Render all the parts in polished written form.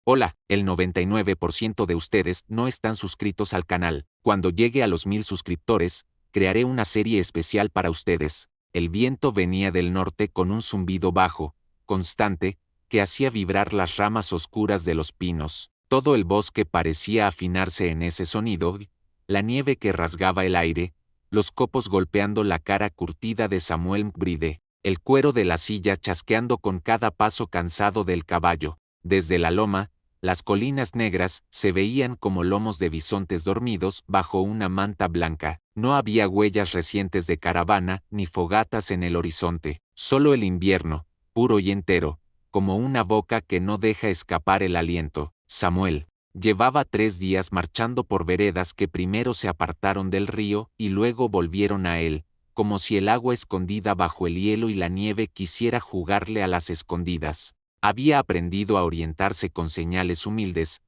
Hola, el 99% de ustedes no están suscritos al canal. Cuando llegue a los 1000 suscriptores, crearé una serie especial para ustedes. El viento venía del norte con un zumbido bajo, constante, que hacía vibrar las ramas oscuras de los pinos. Todo el bosque parecía afinarse en ese sonido, la nieve que rasgaba el aire, los copos golpeando la cara curtida de Samuel Bride, el cuero de la silla chasqueando con cada paso cansado del caballo. Desde la loma, las colinas negras se veían como lomos de bisontes dormidos bajo una manta blanca. No había huellas recientes de caravana ni fogatas en el horizonte, solo el invierno, puro y entero, como una boca que no deja escapar el aliento. Samuel llevaba 3 días marchando por veredas que primero se apartaron del río y luego volvieron a él, como si el agua escondida bajo el hielo y la nieve quisiera jugarle a las escondidas. Había aprendido a orientarse con señales humildes,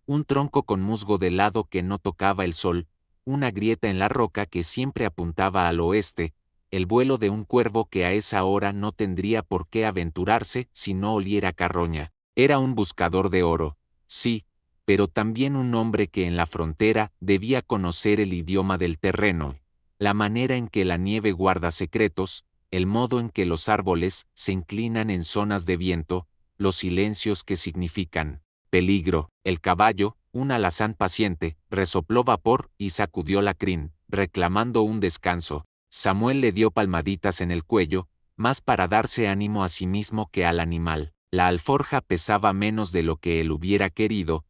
un tronco con musgo de lado que no tocaba el sol, una grieta en la roca que siempre apuntaba al oeste, el vuelo de un cuervo que a esa hora no tendría por qué aventurarse si no oliera carroña. Era un buscador de oro, sí, pero también un hombre que en la frontera debía conocer el idioma del terreno, la manera en que la nieve guarda secretos, el modo en que los árboles se inclinan en zonas de viento, los silencios que significan peligro. El caballo, un alazán paciente, resopló vapor y sacudió la crin, reclamando un descanso. Samuel le dio palmaditas en el cuello, más para darse ánimo a sí mismo que al animal. La alforja pesaba menos de lo que él hubiera querido.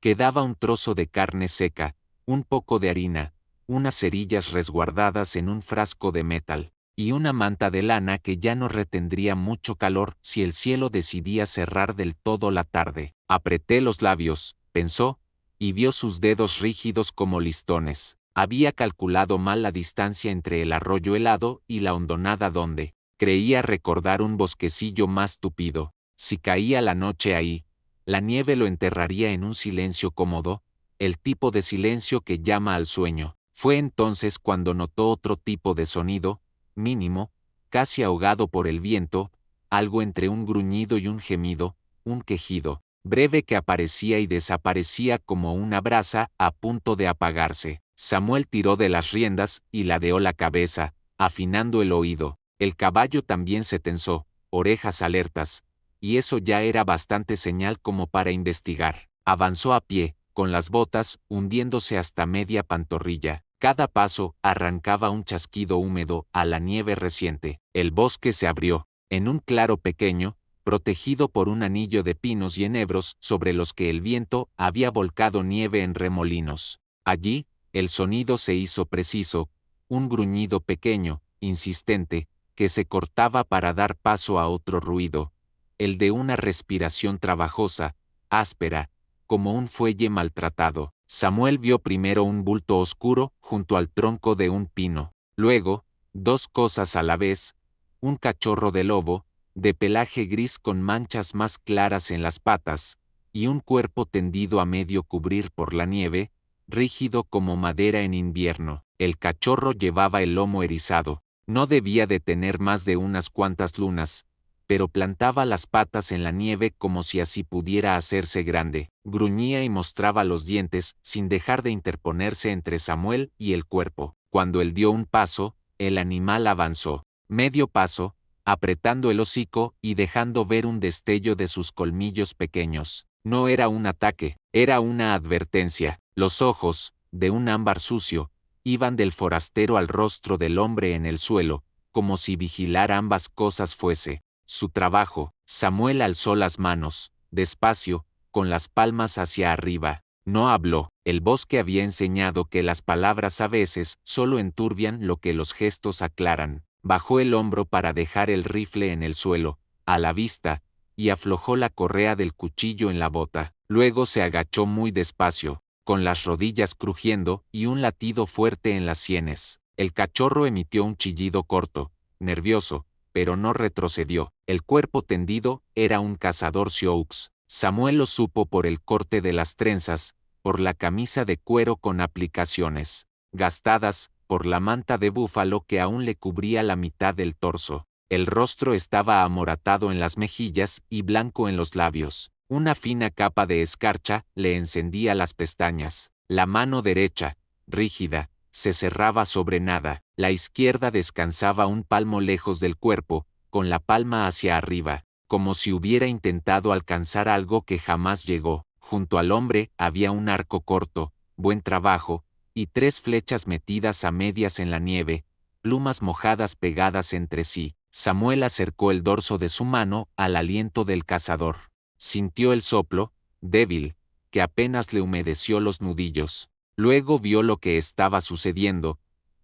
Quedaba un trozo de carne seca, un poco de harina, unas cerillas resguardadas en un frasco de metal, y una manta de lana que ya no retendría mucho calor si el cielo decidía cerrar del todo la tarde. Apreté los labios, pensó, y vio sus dedos rígidos como listones. Había calculado mal la distancia entre el arroyo helado y la hondonada donde creía recordar un bosquecillo más tupido. Si caía la noche ahí, la nieve lo enterraría en un silencio cómodo, el tipo de silencio que llama al sueño. Fue entonces cuando notó otro tipo de sonido, mínimo, casi ahogado por el viento, algo entre un gruñido y un gemido, un quejido, breve que aparecía y desaparecía como una brasa a punto de apagarse. Samuel tiró de las riendas y ladeó la cabeza, afinando el oído. El caballo también se tensó, orejas alertas, y eso ya era bastante señal como para investigar. Avanzó a pie, con las botas hundiéndose hasta media pantorrilla. Cada paso arrancaba un chasquido húmedo a la nieve reciente. El bosque se abrió, en un claro pequeño, protegido por un anillo de pinos y enebros sobre los que el viento había volcado nieve en remolinos. Allí, el sonido se hizo preciso, un gruñido pequeño, insistente, que se cortaba para dar paso a otro ruido, el de una respiración trabajosa, áspera, como un fuelle maltratado. Samuel vio primero un bulto oscuro junto al tronco de un pino, luego, 2 cosas a la vez, un cachorro de lobo, de pelaje gris con manchas más claras en las patas, y un cuerpo tendido a medio cubrir por la nieve, rígido como madera en invierno. El cachorro llevaba el lomo erizado, no debía de tener más de unas cuantas lunas, pero plantaba las patas en la nieve como si así pudiera hacerse grande. Gruñía y mostraba los dientes sin dejar de interponerse entre Samuel y el cuerpo. Cuando él dio un paso, el animal avanzó. Medio paso, apretando el hocico y dejando ver un destello de sus colmillos pequeños. No era un ataque, era una advertencia. Los ojos, de un ámbar sucio, iban del forastero al rostro del hombre en el suelo, como si vigilar ambas cosas fuese su trabajo. Samuel alzó las manos, despacio, con las palmas hacia arriba. No habló. El bosque había enseñado que las palabras a veces solo enturbian lo que los gestos aclaran. Bajó el hombro para dejar el rifle en el suelo, a la vista, y aflojó la correa del cuchillo en la bota. Luego se agachó muy despacio, con las rodillas crujiendo y un latido fuerte en las sienes. El cachorro emitió un chillido corto, nervioso, pero no retrocedió. El cuerpo tendido era un cazador sioux. Samuel lo supo por el corte de las trenzas, por la camisa de cuero con aplicaciones gastadas, por la manta de búfalo que aún le cubría la mitad del torso. El rostro estaba amoratado en las mejillas y blanco en los labios. Una fina capa de escarcha le encendía las pestañas. La mano derecha, rígida, se cerraba sobre nada. La izquierda descansaba un palmo lejos del cuerpo, con la palma hacia arriba, como si hubiera intentado alcanzar algo que jamás llegó. Junto al hombre había un arco corto, buen trabajo, y 3 flechas metidas a medias en la nieve, plumas mojadas pegadas entre sí. Samuel acercó el dorso de su mano al aliento del cazador. Sintió el soplo, débil, que apenas le humedeció los nudillos. Luego vio lo que estaba sucediendo.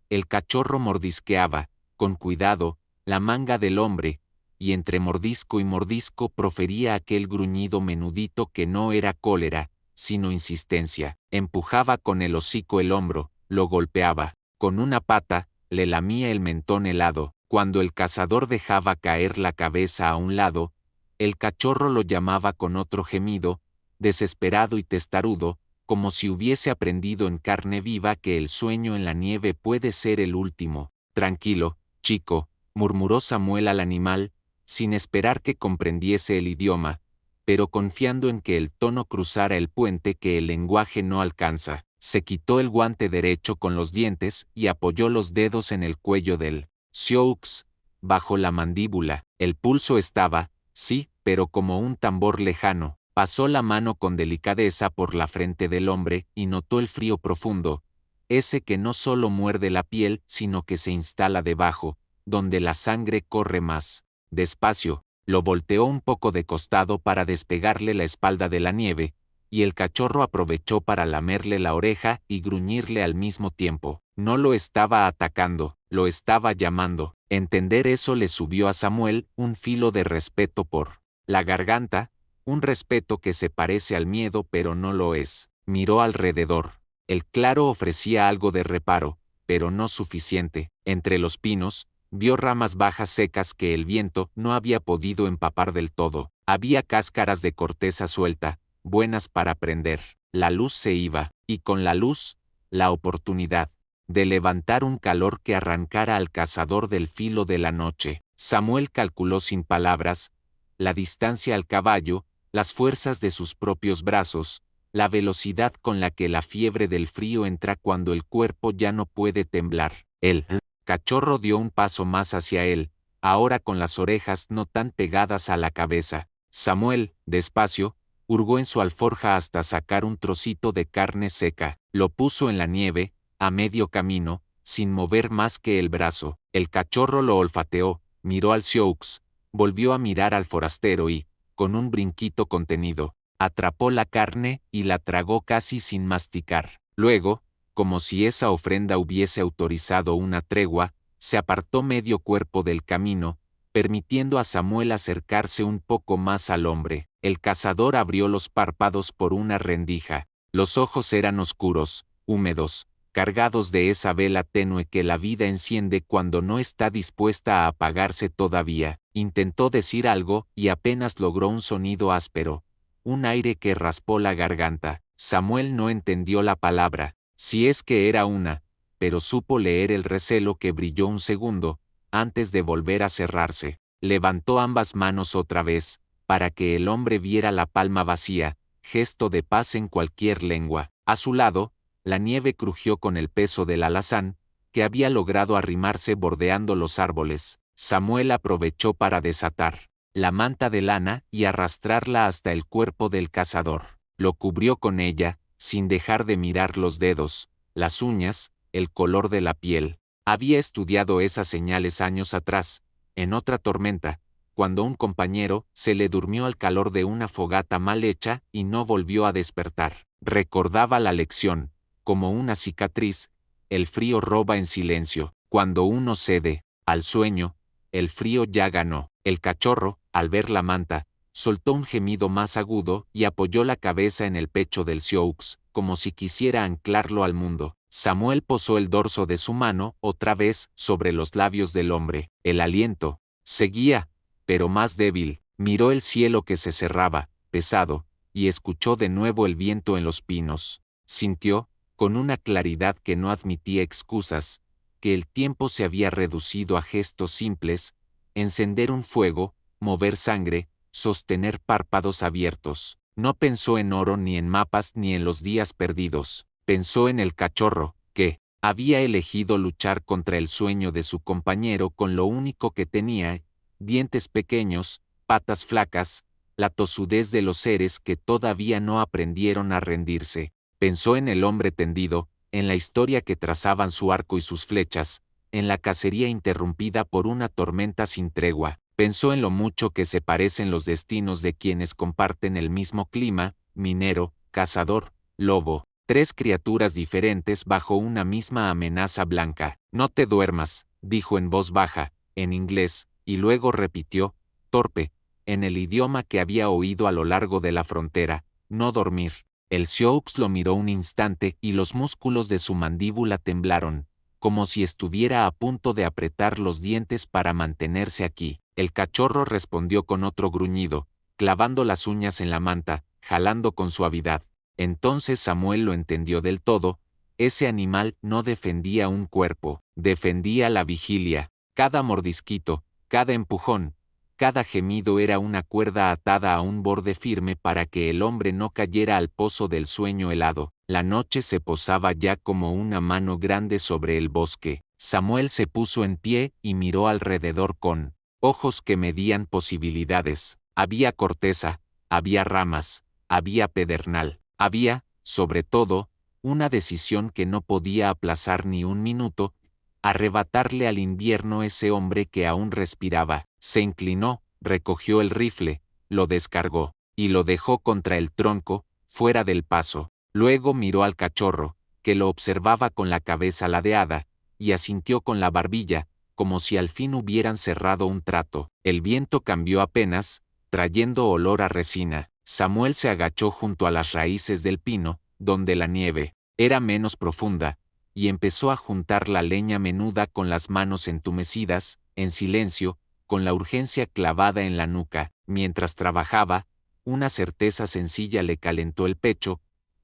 El cachorro mordisqueaba, con cuidado, la manga del hombre, y entre mordisco y mordisco profería aquel gruñido menudito que no era cólera, sino insistencia. Empujaba con el hocico el hombro, lo golpeaba. Con una pata, le lamía el mentón helado. Cuando el cazador dejaba caer la cabeza a un lado, el cachorro lo llamaba con otro gemido, desesperado y testarudo, como si hubiese aprendido en carne viva que el sueño en la nieve puede ser el último. Tranquilo, chico, murmuró Samuel al animal, sin esperar que comprendiese el idioma, pero confiando en que el tono cruzara el puente que el lenguaje no alcanza. Se quitó el guante derecho con los dientes y apoyó los dedos en el cuello del Sioux, bajo la mandíbula. El pulso estaba, sí, pero como un tambor lejano. Pasó la mano con delicadeza por la frente del hombre y notó el frío profundo, ese que no solo muerde la piel, sino que se instala debajo, donde la sangre corre más. Despacio, lo volteó un poco de costado para despegarle la espalda de la nieve, y el cachorro aprovechó para lamerle la oreja y gruñirle al mismo tiempo. No lo estaba atacando, lo estaba llamando. Entender eso le subió a Samuel un filo de respeto por la garganta, un respeto que se parece al miedo pero no lo es. Miró alrededor. El claro ofrecía algo de reparo, pero no suficiente. Entre los pinos, vio ramas bajas secas que el viento no había podido empapar del todo. Había cáscaras de corteza suelta, buenas para prender. La luz se iba, y con la luz, la oportunidad de levantar un calor que arrancara al cazador del filo de la noche. Samuel calculó sin palabras la distancia al caballo, las fuerzas de sus propios brazos, la velocidad con la que la fiebre del frío entra cuando el cuerpo ya no puede temblar. El cachorro dio un paso más hacia él, ahora con las orejas no tan pegadas a la cabeza. Samuel, despacio, hurgó en su alforja hasta sacar un trocito de carne seca, lo puso en la nieve, a medio camino, sin mover más que el brazo. El cachorro lo olfateó, miró al Sioux, volvió a mirar al forastero y, con un brinquito contenido, atrapó la carne y la tragó casi sin masticar. Luego, como si esa ofrenda hubiese autorizado una tregua, se apartó medio cuerpo del camino, permitiendo a Samuel acercarse un poco más al hombre. El cazador abrió los párpados por una rendija. Los ojos eran oscuros, húmedos, cargados de esa vela tenue que la vida enciende cuando no está dispuesta a apagarse todavía. Intentó decir algo y apenas logró un sonido áspero, un aire que raspó la garganta. Samuel no entendió la palabra, si es que era una, pero supo leer el recelo que brilló un segundo, antes de volver a cerrarse. Levantó ambas manos otra vez, para que el hombre viera la palma vacía, gesto de paz en cualquier lengua. A su lado, la nieve crujió con el peso del alazán, que había logrado arrimarse bordeando los árboles. Samuel aprovechó para desatar la manta de lana y arrastrarla hasta el cuerpo del cazador. Lo cubrió con ella, sin dejar de mirar los dedos, las uñas, el color de la piel. Había estudiado esas señales años atrás, en otra tormenta, cuando un compañero se le durmió al calor de una fogata mal hecha y no volvió a despertar. Recordaba la lección, como una cicatriz, el frío roba en silencio. Cuando uno cede al sueño, el frío ya ganó. El cachorro, al ver la manta, soltó un gemido más agudo y apoyó la cabeza en el pecho del Sioux, como si quisiera anclarlo al mundo. Samuel posó el dorso de su mano otra vez sobre los labios del hombre. El aliento seguía, pero más débil. Miró el cielo que se cerraba, pesado, y escuchó de nuevo el viento en los pinos. Sintió, con una claridad que no admitía excusas, que el tiempo se había reducido a gestos simples: encender un fuego, mover sangre, sostener párpados abiertos. No pensó en oro ni en mapas ni en los días perdidos. Pensó en el cachorro, que había elegido luchar contra el sueño de su compañero con lo único que tenía: dientes pequeños, patas flacas, la tosudez de los seres que todavía no aprendieron a rendirse. Pensó en el hombre tendido, en la historia que trazaban su arco y sus flechas, en la cacería interrumpida por una tormenta sin tregua. Pensó en lo mucho que se parecen los destinos de quienes comparten el mismo clima: minero, cazador, lobo. Tres criaturas diferentes bajo una misma amenaza blanca. No te duermas, dijo en voz baja, en inglés, y luego repitió, torpe, en el idioma que había oído a lo largo de la frontera: no dormir. El Sioux lo miró un instante y los músculos de su mandíbula temblaron, como si estuviera a punto de apretar los dientes para mantenerse aquí. El cachorro respondió con otro gruñido, clavando las uñas en la manta, jalando con suavidad. Entonces Samuel lo entendió del todo: ese animal no defendía un cuerpo, defendía la vigilia. Cada mordisquito, cada empujón, cada gemido era una cuerda atada a un borde firme para que el hombre no cayera al pozo del sueño helado. La noche se posaba ya como una mano grande sobre el bosque. Samuel se puso en pie y miró alrededor con ojos que medían posibilidades. Había corteza, había ramas, había pedernal, había, sobre todo, una decisión que no podía aplazar ni un minuto: arrebatarle al invierno ese hombre que aún respiraba. Se inclinó, recogió el rifle, lo descargó, y lo dejó contra el tronco, fuera del paso. Luego miró al cachorro, que lo observaba con la cabeza ladeada, y asintió con la barbilla, como si al fin hubieran cerrado un trato. El viento cambió apenas, trayendo olor a resina. Samuel se agachó junto a las raíces del pino, donde la nieve era menos profunda, y empezó a juntar la leña menuda con las manos entumecidas, en silencio, con la urgencia clavada en la nuca. Mientras trabajaba, una certeza sencilla le calentó el pecho: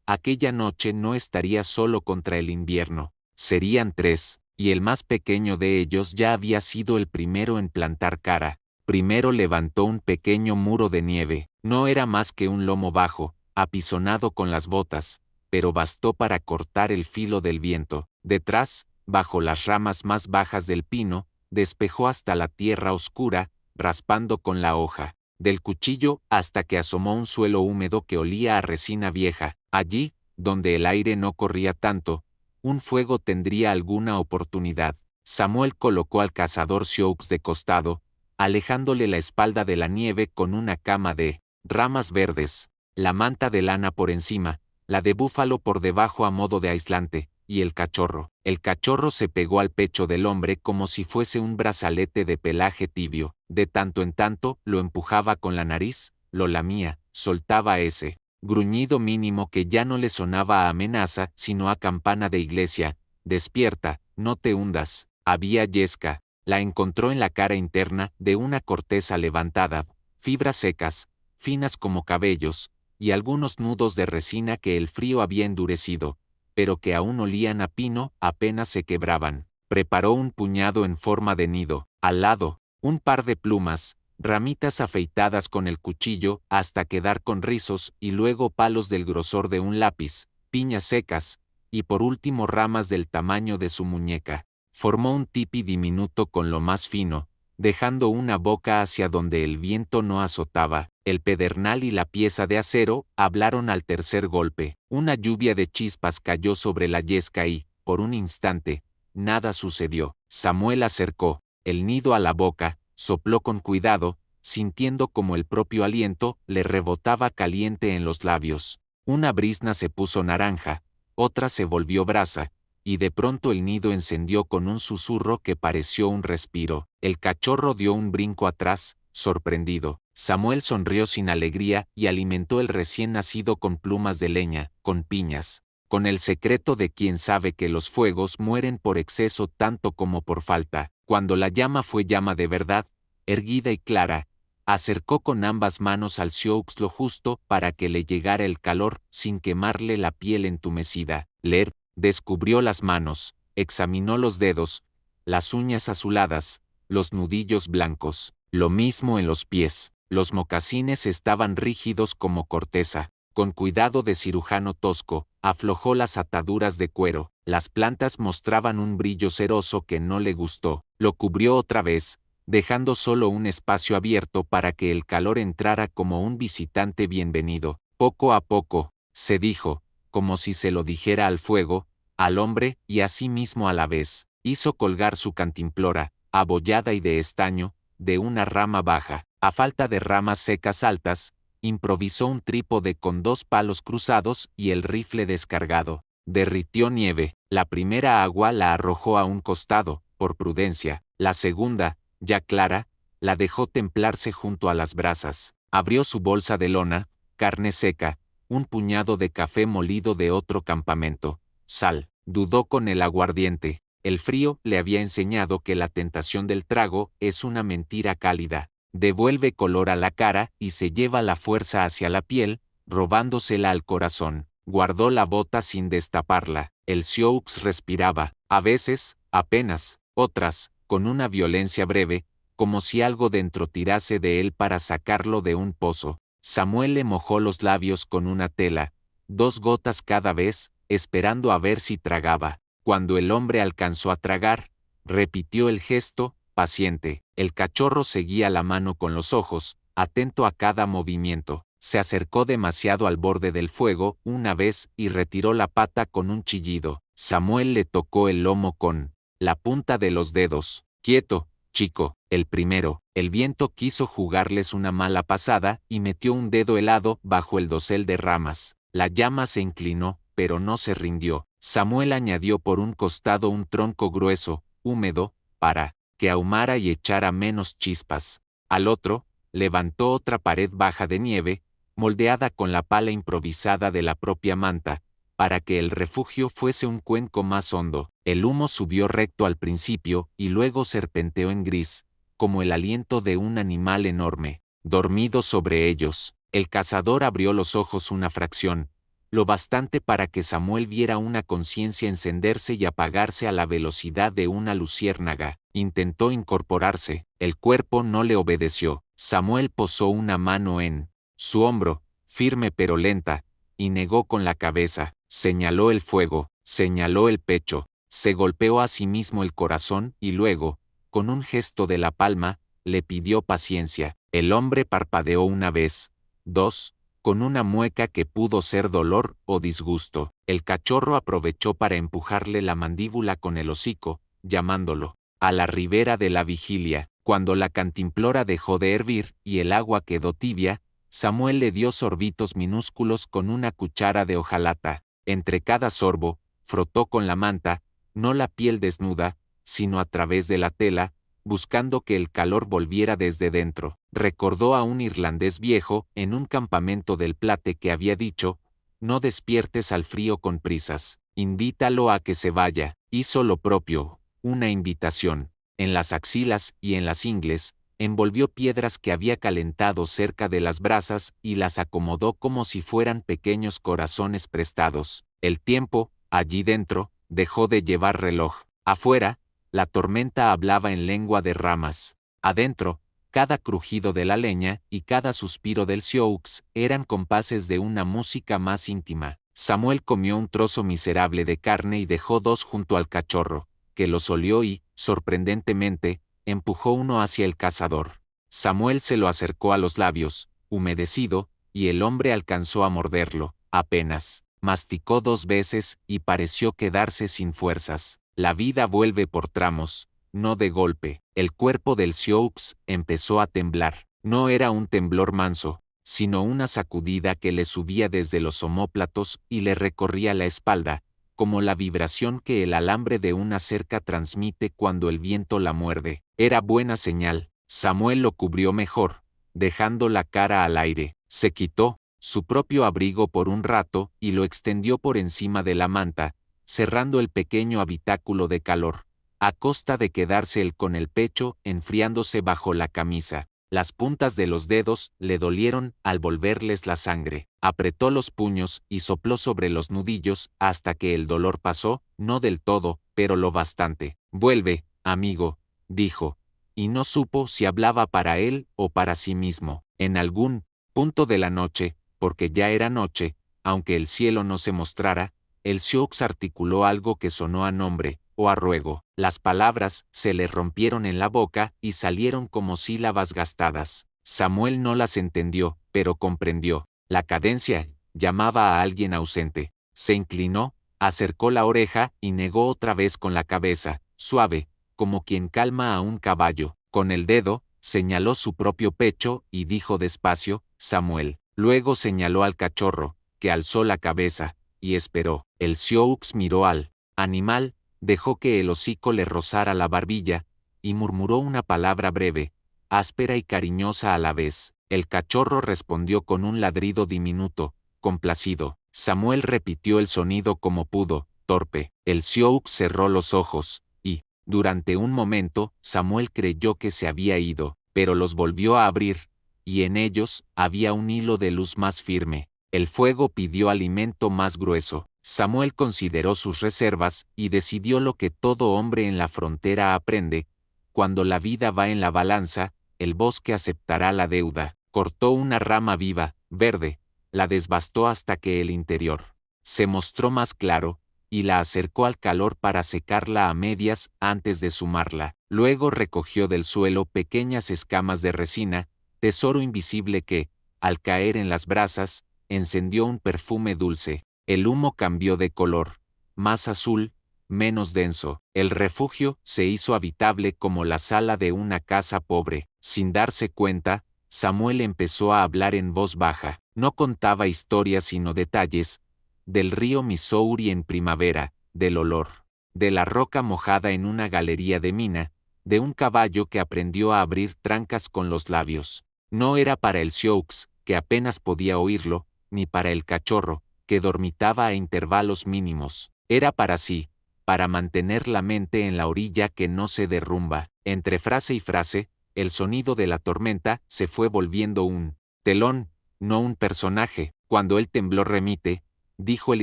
aquella noche no estaría solo contra el invierno. Serían tres, y el más pequeño de ellos ya había sido el primero en plantar cara. Primero levantó un pequeño muro de nieve. No era más que un lomo bajo, apisonado con las botas, pero bastó para cortar el filo del viento. Detrás, bajo las ramas más bajas del pino, despejó hasta la tierra oscura, raspando con la hoja del cuchillo hasta que asomó un suelo húmedo que olía a resina vieja. Allí, donde el aire no corría tanto, un fuego tendría alguna oportunidad. Samuel colocó al cazador Sioux de costado, alejándole la espalda de la nieve con una cama de ramas verdes, la manta de lana por encima, la de búfalo por debajo a modo de aislante, y el cachorro. El cachorro se pegó al pecho del hombre como si fuese un brazalete de pelaje tibio. De tanto en tanto lo empujaba con la nariz, lo lamía, soltaba ese gruñido mínimo que ya no le sonaba a amenaza sino a campana de iglesia. Despierta, no te hundas. Había yesca. La encontró en la cara interna de una corteza levantada, fibras secas, finas como cabellos, y algunos nudos de resina que el frío había endurecido, pero que aún olían a pino. Apenas se quebraban. Preparó un puñado en forma de nido. Al lado, un par de plumas, ramitas afeitadas con el cuchillo hasta quedar con rizos, y luego palos del grosor de un lápiz, piñas secas, y por último ramas del tamaño de su muñeca. Formó un tipi diminuto con lo más fino, dejando una boca hacia donde el viento no azotaba. El pedernal y la pieza de acero hablaron al tercer golpe. Una lluvia de chispas cayó sobre la yesca y, por un instante, nada sucedió. Samuel acercó el nido a la boca, sopló con cuidado, sintiendo como el propio aliento le rebotaba caliente en los labios. Una brizna se puso naranja, otra se volvió brasa, y de pronto el nido encendió con un susurro que pareció un respiro. El cachorro dio un brinco atrás, sorprendido. Samuel sonrió sin alegría y alimentó el recién nacido con plumas de leña, con piñas, con el secreto de quien sabe que los fuegos mueren por exceso tanto como por falta. Cuando la llama fue llama de verdad, erguida y clara, acercó con ambas manos al Sioux lo justo para que le llegara el calor sin quemarle la piel entumecida. Leer descubrió las manos, examinó los dedos, las uñas azuladas, los nudillos blancos. Lo mismo en los pies. Los mocasines estaban rígidos como corteza. Con cuidado de cirujano tosco, aflojó las ataduras de cuero. Las plantas mostraban un brillo ceroso que no le gustó. Lo cubrió otra vez, dejando solo un espacio abierto para que el calor entrara como un visitante bienvenido. Poco a poco, se dijo, como si se lo dijera al fuego, al hombre y a sí mismo a la vez, hizo colgar su cantimplora, abollada y de estaño, de una rama baja. A falta de ramas secas altas, improvisó un trípode con 2 palos cruzados y el rifle descargado. Derritió nieve. La primera agua la arrojó a un costado, por prudencia. La segunda, ya clara, la dejó templarse junto a las brasas. Abrió su bolsa de lona, carne seca, un puñado de café molido de otro campamento, sal. Dudó con el aguardiente. El frío le había enseñado que la tentación del trago es una mentira cálida. Devuelve color a la cara y se lleva la fuerza hacia la piel, robándosela al corazón. Guardó la bota sin destaparla. El Sioux respiraba, a veces, apenas, otras, con una violencia breve, como si algo dentro tirase de él para sacarlo de un pozo. Samuel le mojó los labios con una tela, 2 gotas cada vez, esperando a ver si tragaba. Cuando el hombre alcanzó a tragar, repitió el gesto, paciente. El cachorro seguía la mano con los ojos, atento a cada movimiento. Se acercó demasiado al borde del fuego una vez y retiró la pata con un chillido. Samuel le tocó el lomo con la punta de los dedos. Quieto, chico. El primero. El viento quiso jugarles una mala pasada y metió un dedo helado bajo el dosel de ramas. La llama se inclinó, pero no se rindió. Samuel añadió por un costado un tronco grueso, húmedo, para que ahumara y echara menos chispas. Al otro, levantó otra pared baja de nieve, moldeada con la pala improvisada de la propia manta, para que el refugio fuese un cuenco más hondo. El humo subió recto al principio y luego serpenteó en gris, como el aliento de un animal enorme, dormido sobre ellos. El cazador abrió los ojos una fracción, lo bastante para que Samuel viera una conciencia encenderse y apagarse a la velocidad de una luciérnaga. Intentó incorporarse, el cuerpo no le obedeció. Samuel posó una mano en su hombro, firme pero lenta, y negó con la cabeza. Señaló el fuego, señaló el pecho, se golpeó a sí mismo el corazón y luego, con un gesto de la palma, le pidió paciencia. El hombre parpadeó una vez, 2, con una mueca que pudo ser dolor o disgusto. El cachorro aprovechó para empujarle la mandíbula con el hocico, llamándolo a la ribera de la vigilia. Cuando la cantimplora dejó de hervir y el agua quedó tibia, Samuel le dio sorbitos minúsculos con una cuchara de hojalata. Entre cada sorbo, frotó con la manta, no la piel desnuda, sino a través de la tela, buscando que el calor volviera desde dentro. Recordó a un irlandés viejo en un campamento del Platte que había dicho: no despiertes al frío con prisas, invítalo a que se vaya. Hizo lo propio, una invitación. En las axilas y en las ingles, envolvió piedras que había calentado cerca de las brasas y las acomodó como si fueran pequeños corazones prestados. El tiempo, allí dentro, dejó de llevar reloj. Afuera, la tormenta hablaba en lengua de ramas. Adentro, cada crujido de la leña y cada suspiro del Sioux eran compases de una música más íntima. Samuel comió un trozo miserable de carne y dejó 2 junto al cachorro, que los olió y, sorprendentemente, empujó uno hacia el cazador. Samuel se lo acercó a los labios, humedecido, y el hombre alcanzó a morderlo, apenas. Masticó 2 veces y pareció quedarse sin fuerzas. La vida vuelve por tramos, no de golpe. El cuerpo del Sioux empezó a temblar. No era un temblor manso, sino una sacudida que le subía desde los omóplatos y le recorría la espalda, como la vibración que el alambre de una cerca transmite cuando el viento la muerde. Era buena señal. Samuel lo cubrió mejor, dejando la cara al aire. Se quitó su propio abrigo por un rato y lo extendió por encima de la manta, cerrando el pequeño habitáculo de calor, a costa de quedarse él con el pecho enfriándose bajo la camisa. Las puntas de los dedos le dolieron al volverles la sangre. Apretó los puños y sopló sobre los nudillos hasta que el dolor pasó, no del todo, pero lo bastante. Vuelve, amigo, dijo, y no supo si hablaba para él o para sí mismo. En algún punto de la noche, porque ya era noche, aunque el cielo no se mostrara, el Sioux articuló algo que sonó a nombre, o a ruego. Las palabras se le rompieron en la boca y salieron como sílabas gastadas. Samuel no las entendió, pero comprendió. La cadencia llamaba a alguien ausente. Se inclinó, acercó la oreja y negó otra vez con la cabeza, suave, como quien calma a un caballo. Con el dedo, señaló su propio pecho y dijo despacio, Samuel. Luego señaló al cachorro, que alzó la cabeza, y esperó. El Sioux miró al animal, dejó que el hocico le rozara la barbilla, y murmuró una palabra breve, áspera y cariñosa a la vez. El cachorro respondió con un ladrido diminuto, complacido. Samuel repitió el sonido como pudo, torpe. El Sioux cerró los ojos, y, durante un momento, Samuel creyó que se había ido, pero los volvió a abrir, y en ellos había un hilo de luz más firme. El fuego pidió alimento más grueso. Samuel consideró sus reservas y decidió lo que todo hombre en la frontera aprende: cuando la vida va en la balanza, el bosque aceptará la deuda. Cortó una rama viva, verde, la desbastó hasta que el interior se mostró más claro, y la acercó al calor para secarla a medias antes de sumarla. Luego recogió del suelo pequeñas escamas de resina, tesoro invisible que, al caer en las brasas, encendió un perfume dulce. El humo cambió de color, más azul, menos denso. El refugio se hizo habitable como la sala de una casa pobre. Sin darse cuenta, Samuel empezó a hablar en voz baja. No contaba historias sino detalles, del río Missouri en primavera, del olor, de la roca mojada en una galería de mina, de un caballo que aprendió a abrir trancas con los labios. No era para el Sioux, que apenas podía oírlo, ni para el cachorro, que dormitaba a intervalos mínimos. Era para sí, para mantener la mente en la orilla que no se derrumba. Entre frase y frase, el sonido de la tormenta se fue volviendo un telón, no un personaje. Cuando el temblor remite, dijo el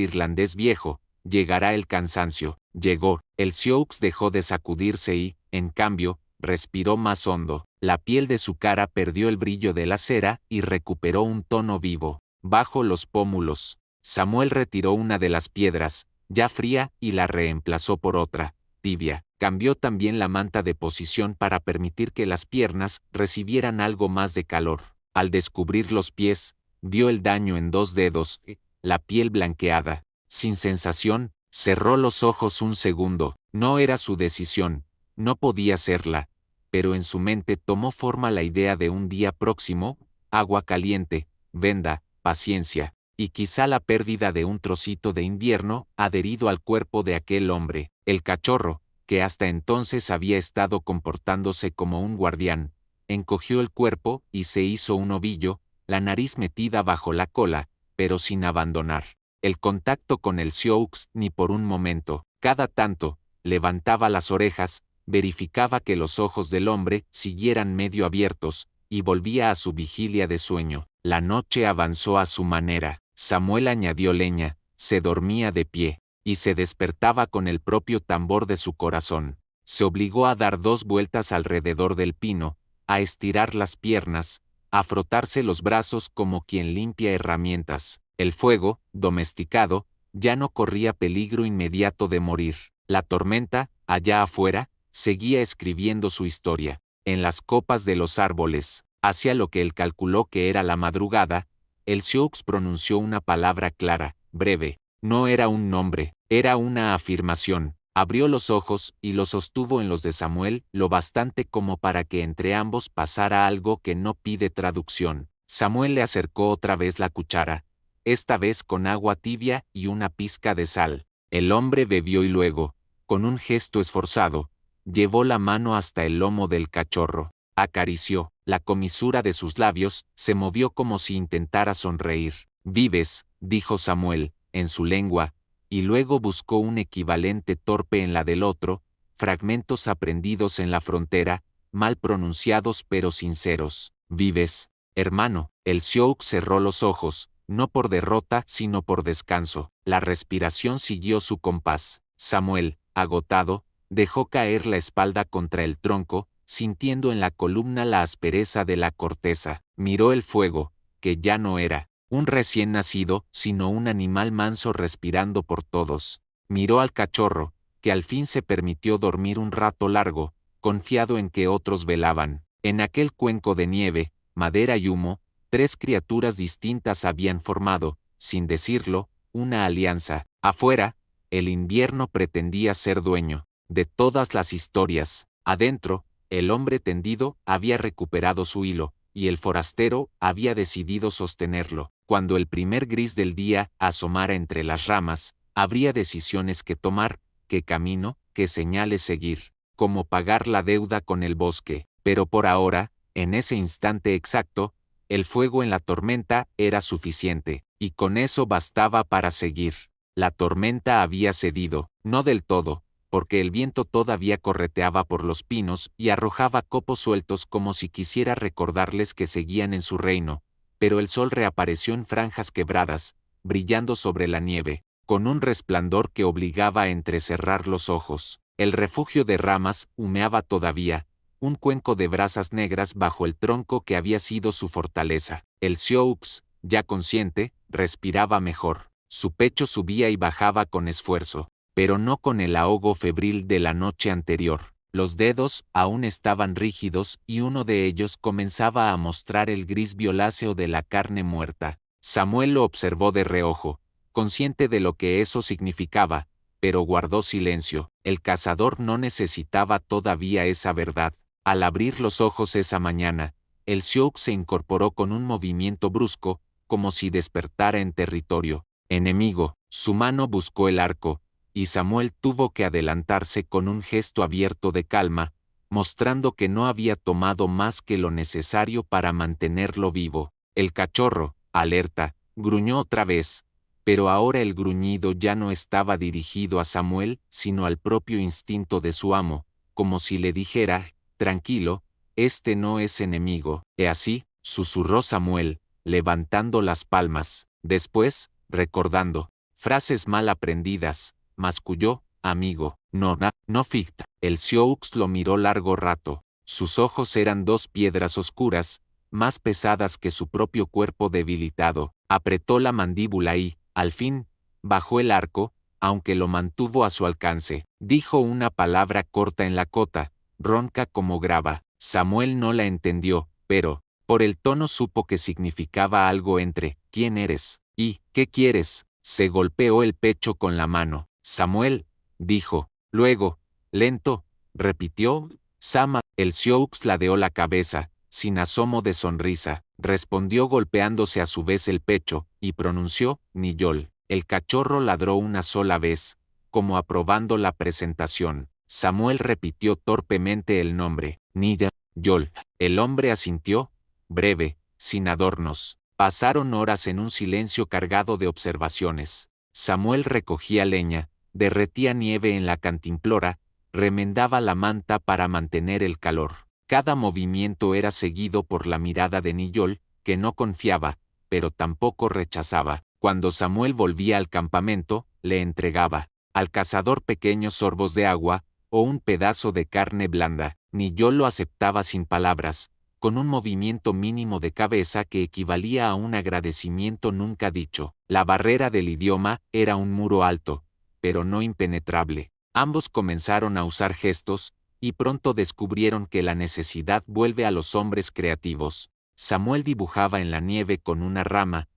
irlandés viejo, llegará el cansancio. Llegó. El Sioux dejó de sacudirse y, en cambio, respiró más hondo. La piel de su cara perdió el brillo de la cera y recuperó un tono vivo. Bajo los pómulos, Samuel retiró una de las piedras, ya fría, y la reemplazó por otra, tibia. Cambió también la manta de posición para permitir que las piernas recibieran algo más de calor. Al descubrir los pies, vio el daño en 2 dedos, la piel blanqueada. Sin sensación, cerró los ojos un segundo. No era su decisión, no podía serla, pero en su mente tomó forma la idea de un día próximo, agua caliente, venda, paciencia, y quizá la pérdida de un trocito de invierno adherido al cuerpo de aquel hombre. El cachorro, que hasta entonces había estado comportándose como un guardián, encogió el cuerpo y se hizo un ovillo, la nariz metida bajo la cola, pero sin abandonar el contacto con el Sioux ni por un momento. Cada tanto, levantaba las orejas, verificaba que los ojos del hombre siguieran medio abiertos, y volvía a su vigilia de sueño. La noche avanzó a su manera. Samuel añadió leña, se dormía de pie, y se despertaba con el propio tambor de su corazón. Se obligó a dar 2 vueltas alrededor del pino, a estirar las piernas, a frotarse los brazos como quien limpia herramientas. El fuego, domesticado, ya no corría peligro inmediato de morir. La tormenta, allá afuera, seguía escribiendo su historia. En las copas de los árboles, hacia lo que él calculó que era la madrugada, el Sioux pronunció una palabra clara, breve. No era un nombre, era una afirmación. Abrió los ojos y los sostuvo en los de Samuel lo bastante como para que entre ambos pasara algo que no pide traducción. Samuel le acercó otra vez la cuchara, esta vez con agua tibia y una pizca de sal. El hombre bebió y luego, con un gesto esforzado, llevó la mano hasta el lomo del cachorro. Acarició. La comisura de sus labios se movió como si intentara sonreír. «Vives», dijo Samuel, en su lengua, y luego buscó un equivalente torpe en la del otro, fragmentos aprendidos en la frontera, mal pronunciados pero sinceros. «¿Vives, hermano?» El Sioux cerró los ojos, no por derrota sino por descanso. La respiración siguió su compás. Samuel, agotado, dejó caer la espalda contra el tronco, sintiendo en la columna la aspereza de la corteza. Miró el fuego, que ya no era un recién nacido, sino un animal manso respirando por todos. Miró al cachorro, que al fin se permitió dormir un rato largo, confiado en que otros velaban. En aquel cuenco de nieve, madera y humo, 3 criaturas distintas habían formado, sin decirlo, una alianza. Afuera, el invierno pretendía ser dueño de todas las historias. Adentro, el hombre tendido había recuperado su hilo, y el forastero había decidido sostenerlo. Cuando el primer gris del día asomara entre las ramas, habría decisiones que tomar, qué camino, qué señales seguir, cómo pagar la deuda con el bosque. Pero por ahora, en ese instante exacto, el fuego en la tormenta era suficiente, y con eso bastaba para seguir. La tormenta había cedido, no del todo, porque el viento todavía correteaba por los pinos y arrojaba copos sueltos como si quisiera recordarles que seguían en su reino, pero el sol reapareció en franjas quebradas, brillando sobre la nieve, con un resplandor que obligaba a entrecerrar los ojos. El refugio de ramas humeaba todavía, un cuenco de brasas negras bajo el tronco que había sido su fortaleza. El Sioux, ya consciente, respiraba mejor. Su pecho subía y bajaba con esfuerzo, pero no con el ahogo febril de la noche anterior. Los dedos aún estaban rígidos y uno de ellos comenzaba a mostrar el gris violáceo de la carne muerta. Samuel lo observó de reojo, consciente de lo que eso significaba, pero guardó silencio. El cazador no necesitaba todavía esa verdad. Al abrir los ojos esa mañana, el Sioux se incorporó con un movimiento brusco, como si despertara en territorio enemigo. Su mano buscó el arco, y Samuel tuvo que adelantarse con un gesto abierto de calma, mostrando que no había tomado más que lo necesario para mantenerlo vivo. El cachorro, alerta, gruñó otra vez, pero ahora el gruñido ya no estaba dirigido a Samuel, sino al propio instinto de su amo, como si le dijera: tranquilo, este no es enemigo. He así, susurró Samuel, levantando las palmas. Después, recordando frases mal aprendidas, masculló: amigo, no ficta. El Sioux lo miró largo rato. Sus ojos eran 2 piedras oscuras, más pesadas que su propio cuerpo debilitado. Apretó la mandíbula y, al fin, bajó el arco, aunque lo mantuvo a su alcance. Dijo una palabra corta en lakota, ronca como grava. Samuel no la entendió, pero, por el tono supo que significaba algo entre «¿Quién eres?» y «¿Qué quieres?». Se golpeó el pecho con la mano. «Samuel», dijo. Luego, lento, repitió: «Sama». El Sioux ladeó la cabeza, sin asomo de sonrisa. Respondió golpeándose a su vez el pecho, y pronunció: «Niyol». El cachorro ladró una sola vez, como aprobando la presentación. Samuel repitió torpemente el nombre: «Niyol». El hombre asintió, breve, sin adornos. Pasaron horas en un silencio cargado de observaciones. Samuel recogía leña, derretía nieve en la cantimplora, remendaba la manta para mantener el calor. Cada movimiento era seguido por la mirada de Niyol, que no confiaba, pero tampoco rechazaba. Cuando Samuel volvía al campamento, le entregaba al cazador pequeños sorbos de agua o un pedazo de carne blanda. Niyol lo aceptaba sin palabras, con un movimiento mínimo de cabeza que equivalía a un agradecimiento nunca dicho. La barrera del idioma era un muro alto, pero no impenetrable. Ambos comenzaron a usar gestos, y pronto descubrieron que la necesidad vuelve a los hombres creativos. Samuel dibujaba en la nieve con una rama,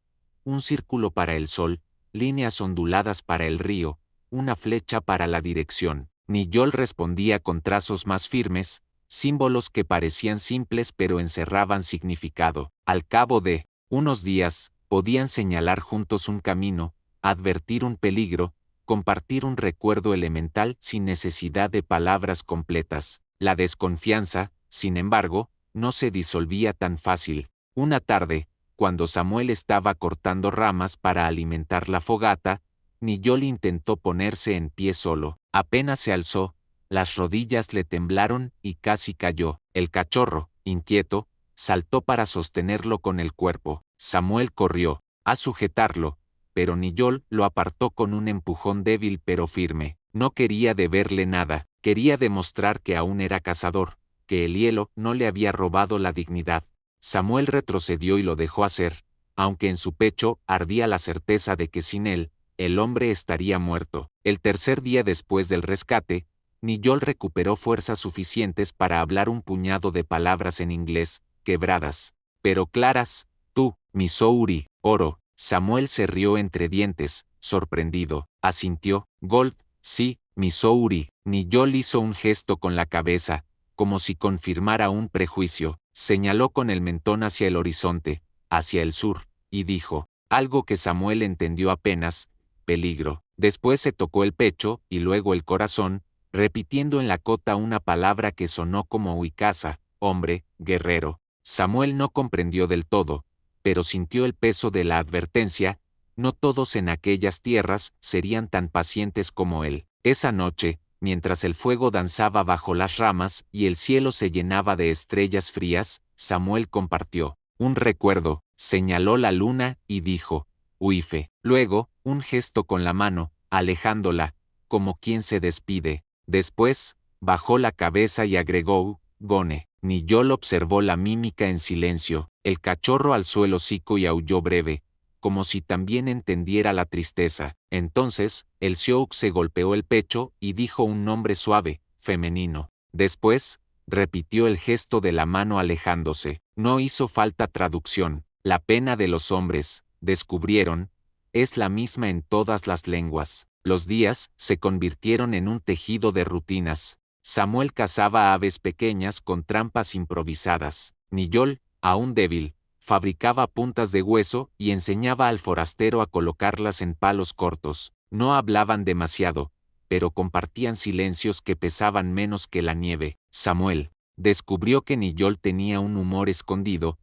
un círculo para el sol, líneas onduladas para el río, una flecha para la dirección. Niyol respondía con trazos más firmes, símbolos que parecían simples pero encerraban significado. Al cabo de unos días, podían señalar juntos un camino, advertir un peligro, compartir un recuerdo elemental sin necesidad de palabras completas. La desconfianza, sin embargo, no se disolvía tan fácil. Una tarde, cuando Samuel estaba cortando ramas para alimentar la fogata, Niyol intentó ponerse en pie solo. Apenas se alzó, las rodillas le temblaron y casi cayó. El cachorro, inquieto, saltó para sostenerlo con el cuerpo. Samuel corrió a sujetarlo, pero Niyol lo apartó con un empujón débil pero firme. No quería deberle nada, quería demostrar que aún era cazador, que el hielo no le había robado la dignidad. Samuel retrocedió y lo dejó hacer, aunque en su pecho ardía la certeza de que sin él, el hombre estaría muerto. El tercer día después del rescate, Niyol recuperó fuerzas suficientes para hablar un puñado de palabras en inglés, quebradas, pero claras. Tú, Missouri, oro. Samuel se rió entre dientes, sorprendido. Asintió. Gold, sí, Missouri. Niyol hizo un gesto con la cabeza, como si confirmara un prejuicio. Señaló con el mentón hacia el horizonte, hacia el sur, y dijo, algo que Samuel entendió apenas, peligro. Después se tocó el pecho y luego el corazón, repitiendo en la cota una palabra que sonó como huicasa, hombre, guerrero. Samuel no comprendió del todo, pero sintió el peso de la advertencia. No todos en aquellas tierras serían tan pacientes como él. Esa noche, mientras el fuego danzaba bajo las ramas y el cielo se llenaba de estrellas frías, Samuel compartió un recuerdo, señaló la luna y dijo, Uife. Luego, un gesto con la mano, alejándola, como quien se despide. Después, bajó la cabeza y agregó, Gone. Niyol observó la mímica en silencio. El cachorro alzó el hocico y aulló breve, como si también entendiera la tristeza. Entonces, el Sioux se golpeó el pecho y dijo un nombre suave, femenino. Después, repitió el gesto de la mano alejándose. No hizo falta traducción. La pena de los hombres, descubrieron, es la misma en todas las lenguas. Los días se convirtieron en un tejido de rutinas. Samuel cazaba aves pequeñas con trampas improvisadas. Niyol, aún débil, fabricaba puntas de hueso y enseñaba al forastero a colocarlas en palos cortos. No hablaban demasiado, pero compartían silencios que pesaban menos que la nieve. Samuel descubrió que Niyol tenía un humor escondido.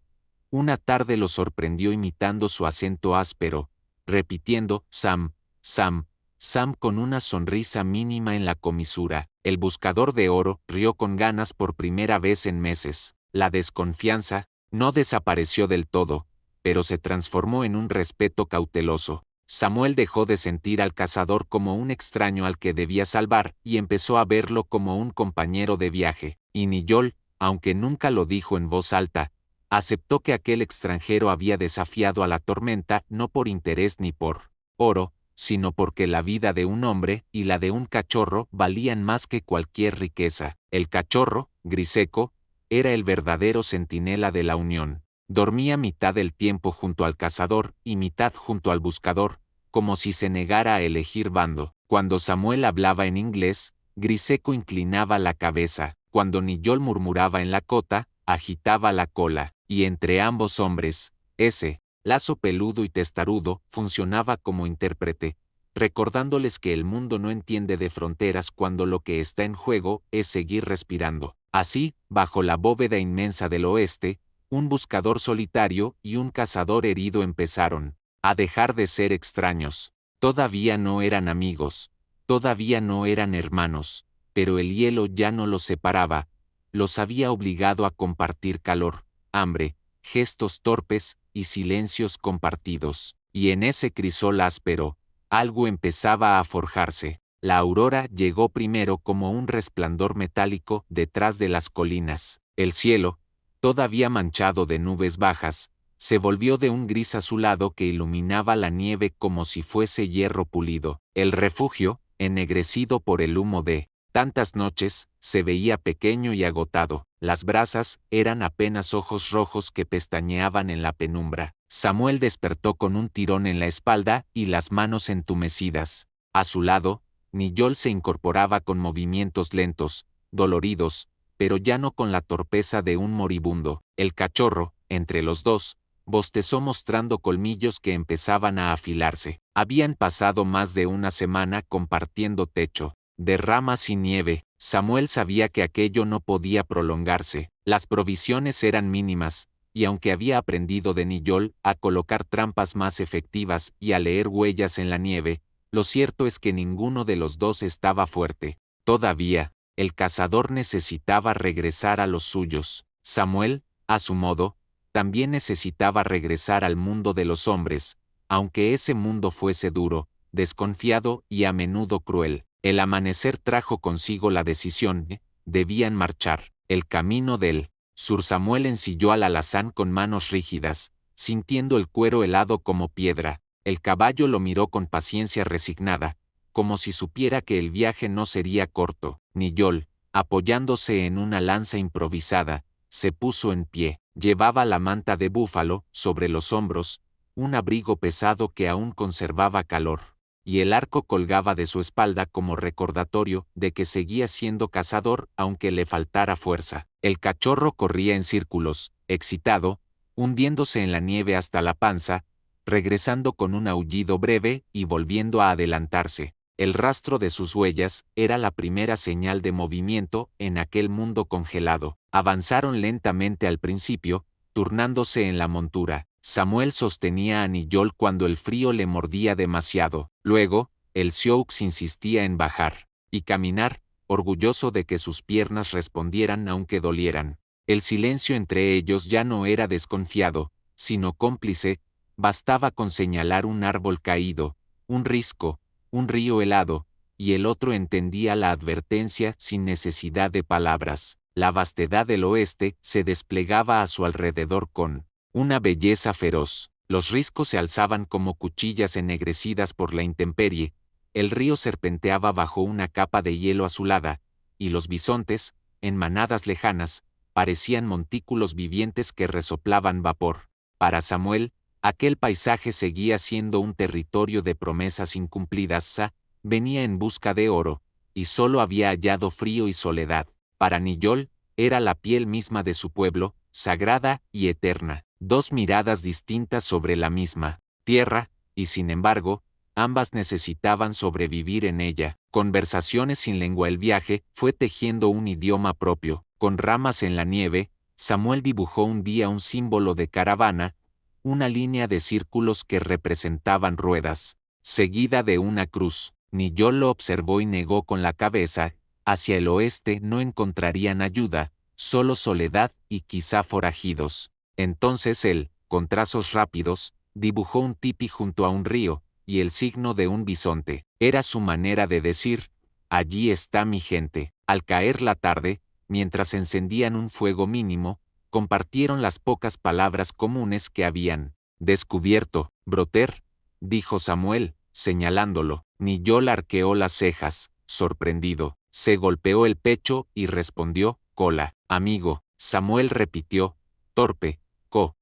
Una tarde lo sorprendió imitando su acento áspero, repitiendo Sam, Sam, Sam con una sonrisa mínima en la comisura. El buscador de oro rió con ganas por primera vez en meses. La desconfianza no desapareció del todo, pero se transformó en un respeto cauteloso. Samuel dejó de sentir al cazador como un extraño al que debía salvar y empezó a verlo como un compañero de viaje. Y Niyol, aunque nunca lo dijo en voz alta, aceptó que aquel extranjero había desafiado a la tormenta no por interés ni por oro, sino porque la vida de un hombre y la de un cachorro valían más que cualquier riqueza. El cachorro, Griseco, era el verdadero centinela de la unión. Dormía mitad del tiempo junto al cazador y mitad junto al buscador, como si se negara a elegir bando. Cuando Samuel hablaba en inglés, Griseco inclinaba la cabeza. Cuando Niyol murmuraba en la cota, agitaba la cola. Y entre ambos hombres, ese lazo peludo y testarudo funcionaba como intérprete, recordándoles que el mundo no entiende de fronteras cuando lo que está en juego es seguir respirando. Así, bajo la bóveda inmensa del oeste, un buscador solitario y un cazador herido empezaron a dejar de ser extraños. Todavía no eran amigos, todavía no eran hermanos, pero el hielo ya no los separaba, los había obligado a compartir calor, hambre, gestos torpes y silencios compartidos. Y en ese crisol áspero, algo empezaba a forjarse. La aurora llegó primero como un resplandor metálico detrás de las colinas. El cielo, todavía manchado de nubes bajas, se volvió de un gris azulado que iluminaba la nieve como si fuese hierro pulido. El refugio, ennegrecido por el humo de tantas noches, se veía pequeño y agotado. Las brasas eran apenas ojos rojos que pestañeaban en la penumbra. Samuel despertó con un tirón en la espalda y las manos entumecidas. A su lado, Niyol se incorporaba con movimientos lentos, doloridos, pero ya no con la torpeza de un moribundo. El cachorro, entre los dos, bostezó mostrando colmillos que empezaban a afilarse. Habían pasado más de una semana compartiendo techo de ramas y nieve. Samuel sabía que aquello no podía prolongarse. Las provisiones eran mínimas, y aunque había aprendido de Niyol a colocar trampas más efectivas y a leer huellas en la nieve, lo cierto es que ninguno de los dos estaba fuerte. Todavía, el cazador necesitaba regresar a los suyos. Samuel, a su modo, también necesitaba regresar al mundo de los hombres, aunque ese mundo fuese duro, desconfiado y a menudo cruel. El amanecer trajo consigo la decisión, debían marchar. El camino del sur. Samuel ensilló al alazán con manos rígidas, sintiendo el cuero helado como piedra. El caballo lo miró con paciencia resignada, como si supiera que el viaje no sería corto. Niyol, apoyándose en una lanza improvisada, se puso en pie. Llevaba la manta de búfalo sobre los hombros, un abrigo pesado que aún conservaba calor, y el arco colgaba de su espalda como recordatorio de que seguía siendo cazador aunque le faltara fuerza. El cachorro corría en círculos, excitado, hundiéndose en la nieve hasta la panza, regresando con un aullido breve y volviendo a adelantarse. El rastro de sus huellas era la primera señal de movimiento en aquel mundo congelado. Avanzaron lentamente al principio, turnándose en la montura. Samuel sostenía a Niyol cuando el frío le mordía demasiado. Luego, el Sioux insistía en bajar y caminar, orgulloso de que sus piernas respondieran aunque dolieran. El silencio entre ellos ya no era desconfiado, sino cómplice. Bastaba con señalar un árbol caído, un risco, un río helado, y el otro entendía la advertencia sin necesidad de palabras. La vastedad del oeste se desplegaba a su alrededor con una belleza feroz. Los riscos se alzaban como cuchillas ennegrecidas por la intemperie, el río serpenteaba bajo una capa de hielo azulada, y los bisontes, en manadas lejanas, parecían montículos vivientes que resoplaban vapor. Para Samuel, aquel paisaje seguía siendo un territorio de promesas incumplidas. Venía en busca de oro, y solo había hallado frío y soledad. Para Niyol, era la piel misma de su pueblo, sagrada y eterna. Dos miradas distintas sobre la misma tierra, y sin embargo, ambas necesitaban sobrevivir en ella. Conversaciones sin lengua. El viaje fue tejiendo un idioma propio. Con ramas en la nieve, Samuel dibujó un día un símbolo de caravana, una línea de círculos que representaban ruedas, seguida de una cruz. Niyol lo observó y negó con la cabeza. Hacia el oeste no encontrarían ayuda, solo soledad y quizá forajidos. Entonces él, con trazos rápidos, dibujó un tipi junto a un río, y el signo de un bisonte. Era su manera de decir, allí está mi gente. Al caer la tarde, mientras encendían un fuego mínimo, compartieron las pocas palabras comunes que habían descubierto. Broter, dijo Samuel, señalándolo. Niyol arqueó las cejas, sorprendido. Se golpeó el pecho y respondió, cola. Amigo, Samuel repitió, torpe,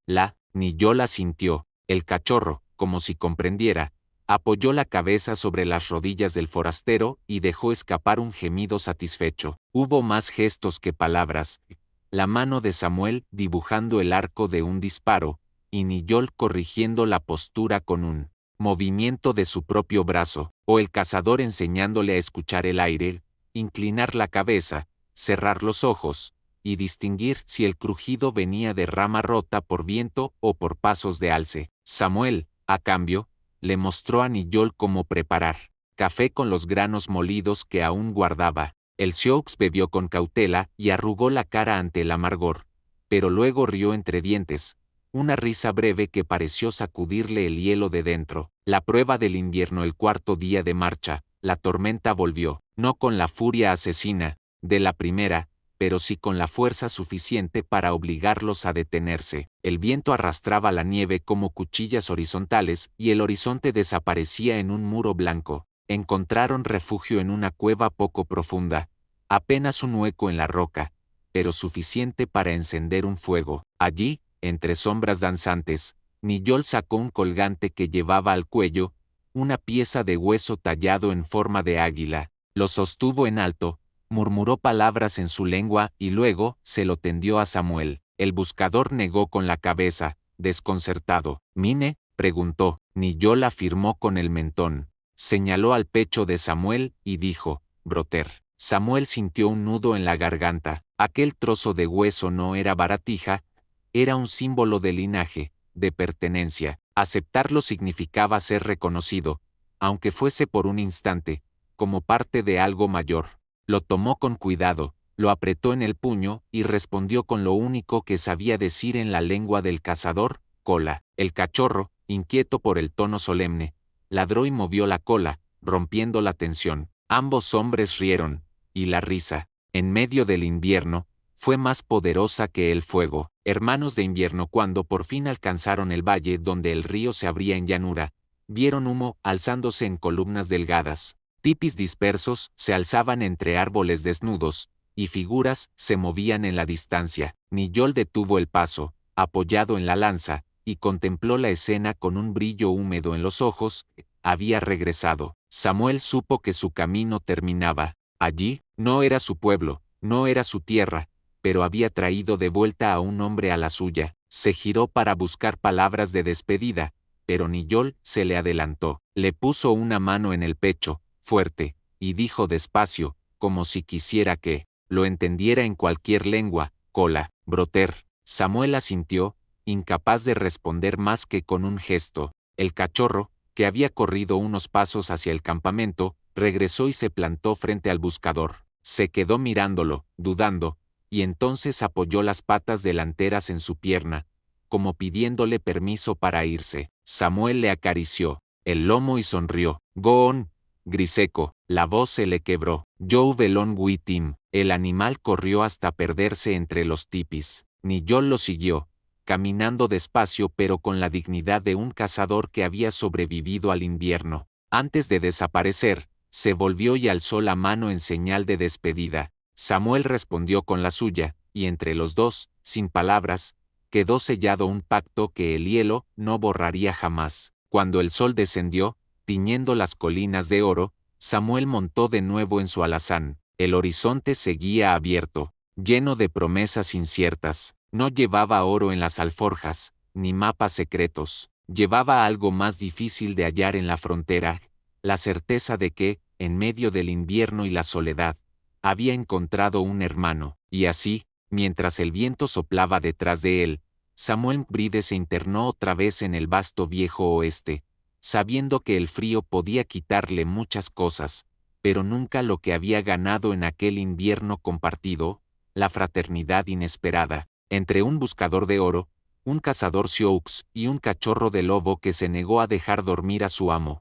la. Niyol asintió. El cachorro, como si comprendiera, apoyó la cabeza sobre las rodillas del forastero y dejó escapar un gemido satisfecho. Hubo más gestos que palabras. La mano de Samuel dibujando el arco de un disparo, y Niyol corrigiendo la postura con un movimiento de su propio brazo, o el cazador enseñándole a escuchar el aire, inclinar la cabeza, cerrar los ojos, y distinguir si el crujido venía de rama rota por viento o por pasos de alce. Samuel, a cambio, le mostró a Niyol cómo preparar café con los granos molidos que aún guardaba. El Sioux bebió con cautela y arrugó la cara ante el amargor, pero luego rió entre dientes, una risa breve que pareció sacudirle el hielo de dentro. La prueba del invierno. El cuarto día de marcha, la tormenta volvió, no con la furia asesina de la primera, pero sí con la fuerza suficiente para obligarlos a detenerse. El viento arrastraba la nieve como cuchillas horizontales y el horizonte desaparecía en un muro blanco. Encontraron refugio en una cueva poco profunda, apenas un hueco en la roca, pero suficiente para encender un fuego. Allí, entre sombras danzantes, Niyol sacó un colgante que llevaba al cuello, una pieza de hueso tallado en forma de águila. Lo sostuvo en alto, murmuró palabras en su lengua y luego se lo tendió a Samuel. El buscador negó con la cabeza, desconcertado. ¿Mine?, preguntó. Niyol afirmó con el mentón. Señaló al pecho de Samuel y dijo, Broter. Samuel sintió un nudo en la garganta. Aquel trozo de hueso no era baratija, era un símbolo de linaje, de pertenencia. Aceptarlo significaba ser reconocido, aunque fuese por un instante, como parte de algo mayor. Lo tomó con cuidado, lo apretó en el puño y respondió con lo único que sabía decir en la lengua del cazador, cola. El cachorro, inquieto por el tono solemne, ladró y movió la cola, rompiendo la tensión. Ambos hombres rieron, y la risa, en medio del invierno, fue más poderosa que el fuego. Hermanos de invierno, cuando por fin alcanzaron el valle donde el río se abría en llanura, vieron humo alzándose en columnas delgadas. Tipis dispersos se alzaban entre árboles desnudos, y figuras se movían en la distancia. Niyol detuvo el paso, apoyado en la lanza, y contempló la escena con un brillo húmedo en los ojos. Había regresado. Samuel supo que su camino terminaba. Allí, no era su pueblo, no era su tierra, pero había traído de vuelta a un hombre a la suya. Se giró para buscar palabras de despedida, pero Niyol se le adelantó. Le puso una mano en el pecho, fuerte, y dijo despacio, como si quisiera que lo entendiera en cualquier lengua: Cola, Broter. Samuel asintió, incapaz de responder más que con un gesto. El cachorro, que había corrido unos pasos hacia el campamento, regresó y se plantó frente al buscador. Se quedó mirándolo, dudando, y entonces apoyó las patas delanteras en su pierna, como pidiéndole permiso para irse. Samuel le acarició el lomo y sonrió. Go on, Griseco. La voz se le quebró. Joe Belon Witim. El animal corrió hasta perderse entre los tipis. Niyol lo siguió, caminando despacio pero con la dignidad de un cazador que había sobrevivido al invierno. Antes de desaparecer, se volvió y alzó la mano en señal de despedida. Samuel respondió con la suya, y entre los dos, sin palabras, quedó sellado un pacto que el hielo no borraría jamás. Cuando el sol descendió, tiñendo las colinas de oro, Samuel montó de nuevo en su alazán. El horizonte seguía abierto, lleno de promesas inciertas. No llevaba oro en las alforjas, ni mapas secretos. Llevaba algo más difícil de hallar en la frontera: la certeza de que, en medio del invierno y la soledad, había encontrado un hermano. Y así, mientras el viento soplaba detrás de él, Samuel Bride se internó otra vez en el vasto viejo oeste, sabiendo que el frío podía quitarle muchas cosas, pero nunca lo que había ganado en aquel invierno compartido: la fraternidad inesperada, entre un buscador de oro, un cazador sioux y un cachorro de lobo que se negó a dejar dormir a su amo.